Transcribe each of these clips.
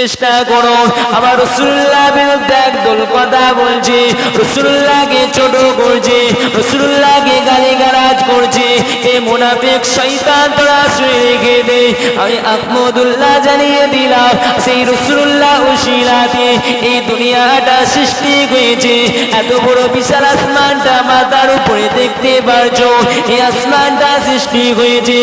চেষ্টা করো। আবার রাসূলুল্লাহ বিরুদ্ধে একদল কথা বলছে, রাসূলুল্লাহকে ছোট করছে, রাসূলুল্লাহকে গালিগালাজ করছে। এ মুনাফিক শয়তান তোরা শুনে রেখে দে, আমি আহমদুল্লাহ জানিয়ে দিলাম সেই রাসূলুল্লাহ ওসিলাতে এই দুনিয়াটা সৃষ্টি হয়েছে। এত বড় বিশাল আসমানটা মাথার উপরে দেখতে পারছো, এই আসমানটা সৃষ্টি হয়েছে।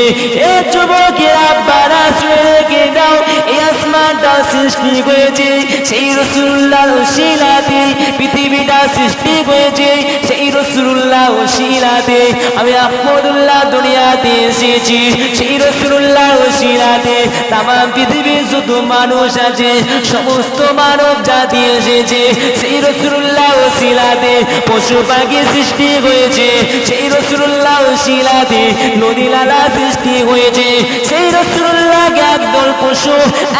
এ যুবকেরা বাড়া শুনে রেখে দাও, এই আসমানটা সৃষ্টি হয়েছে সেই রাসূলুল্লাহর ওসিলাতে, পৃথিবীটা সৃষ্টি হয়েছে সেই রাসূলুল্লাহর ওসিলাতে। আমি আহমদুল্লাহ দুনিয়াতে এসেছি সেই রাসূলুল্লাহর ওসিলাতে। তামাম পৃথিবীর যত মানুষ আছে সমস্ত মানব জাতি এসেছে সেই রাসূলুল্লাহর ওসিলাতে। পশু পাখি সৃষ্টি হয়েছে সেই রাসূলুল্লাহর ওসিলাতে। নদী নালা সৃষ্টি হয়েছে সেই রাসূলুল্লাহকে। একদল পশু,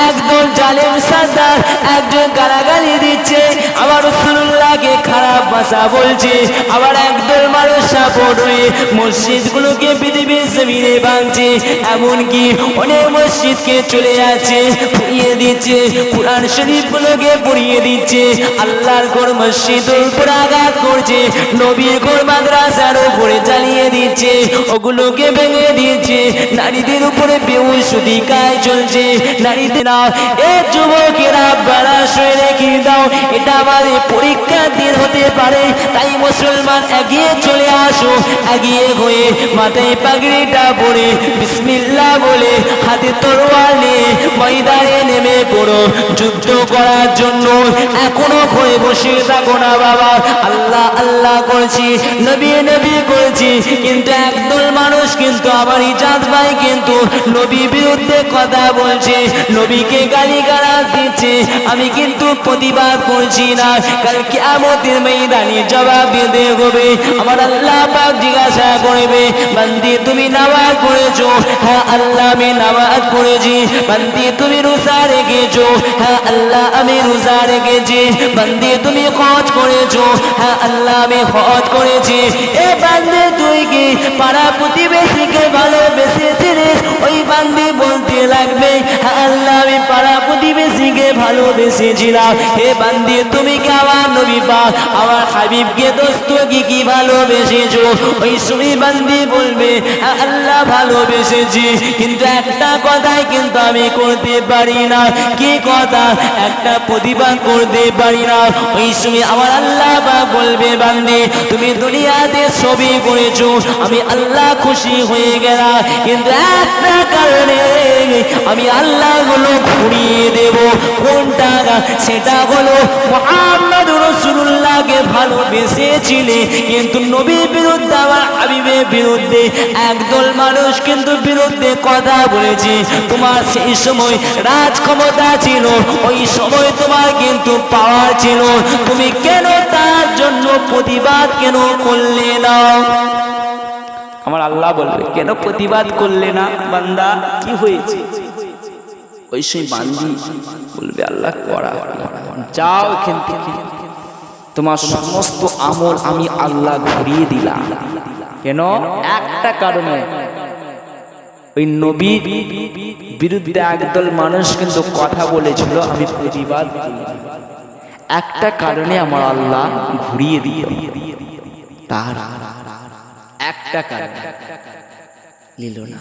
একদল জালেম সারদার, একজন গালাগালি দিচ্ছে, আবার রাসূলুল্লাহকে খারাপ ভাষা বলছে। আবার একদল মানুষ সাপোর্ট হয়ে মসজিদগুলোকে পৃথিবীর জমিনে ভাঙছে, এমনকি অনেক মসজিদকে চলে যাচ্ছে, পুড়িয়ে দিচ্ছে, কোরআন শরীফগুলোকে পুড়িয়ে দিচ্ছে, আল্লাহর ঘর মসজিদের উপর আঘাত করছে, নবীর ঘর মাদ্রাসার উপরে জ্বালিয়ে দিচ্ছে, ওগুলোকে ভেঙে দিচ্ছে, নারীদের উপরে বেহুসুদি কাজ চলছে। নারীদেরা, এ যুবকেরা বাড়া শুয়ে রেখে দাও, এটা আমাদের পরীক্ষার দিন হতে পারে। তাই মুসলমান এগিয়ে চলে আসো, এগিয়ে হয়ে মাথায় পাগড়িটা পরে বিসমিল্লাহ বলে হাতে তরোয়াল নিয়ে ময়দানে নেমে পড়ো যুদ্ধ করার জন্য। এখনো ঘরে বসে থাকো না বাবা, আল্লাহ আল্লাহ করছি, নবী নবী করছি, কিন্তু একদল মানুষ কিন্তু আমার ইজাজ ভাই কিন্তু নবী বিরুদ্ধে কথা বলছে, নবীকে গালিগালাজ দিচ্ছে। আমি কিন্তু প্রতিবাদ করছি না, কাল কিয়ামতের ময়দানে জবাব দিতে হবে। আমার আল্লাহ পাক জিজ্ঞাসা করবে, বান্দি তুমি নামাজ পড়েছো? হ্যাঁ আল্লাহ আমি নামাজ পড়েছি। বান্দি তুমি রোজা রেখেছো? হ্যাঁ আল্লাহ আমি রোজা রেখেছি। বান্দি তুমি হজ করেছো? হ্যাঁ আল্লাহ আমি হজ করেছি। এ বান্দি তুই কি পাড়া প্রতিবেশীকে ভালোবেসেছিস? ওই বান্দি বলতে লাগবে, হ্যাঁ আল্লাহ আমি পাড়া প্রতিবেশীকে ভালোবেসেছিলাম। হে বান্দি তুমি কি আমার নবী পাক আমার হাবিবকে দোস্তকে কি ভালোবেসেছো? ওই সময় বান্দি বলবে, হ্যাঁ আল্লাহ ভালোবেসেছি, কিন্তু একটা কথাই কিন্তু আমি করতে পারি না। কি কথা? একটা প্রতিবাদ করতে পারি না। ওই সময় আমার আল্লাহ পাক বলবে, বান্দি তুমি দুনিয়াতে সবই করেছো, আমি আল্লাহ খুশি হয়ে গেলাম, কিন্তু একটা কারণে আমি আল্লাহ গুলো ঘুরিয়ে দেব। কোনটা? সেটা হলো মুহাম্মদ রাসূলুল্লাহকে ভালোবেসেছিলে, কিন্তু নবীর বিরুদ্ধে আমার হাবিবের বিরুদ্ধে একদল মানুষ কিন্তু বিরুদ্ধে কথা বলেছে। তোমার সেই সময় রাজ ক্ষমতা ছিল, ওই সময় তোমার কিন্তু পাওয়ার ছিল, তুমি কেন তার জন্য প্রতিবাদ কেন করলে না? আমার আল্লাহ বলবে, কেন প্রতিবাদ করলে না বান্দা? কি হয়েছে? ওই সেই বান্দি বলবে, আল্লাহ করা যাও এখান থেকে, তোমার সমস্ত আমল আমি আল্লাহ ঘুরিয়ে দিলাম। কেন? একটা কারণে, ওই নবী বিরুদ্ধে একদল মানুষ কিন্তু কথা বলেছিল, আমি প্রতিবাদ করলাম, একটা কারণে আমার আল্লাহ ঘুরিয়ে দিল। তার একটা কারণ নিল না।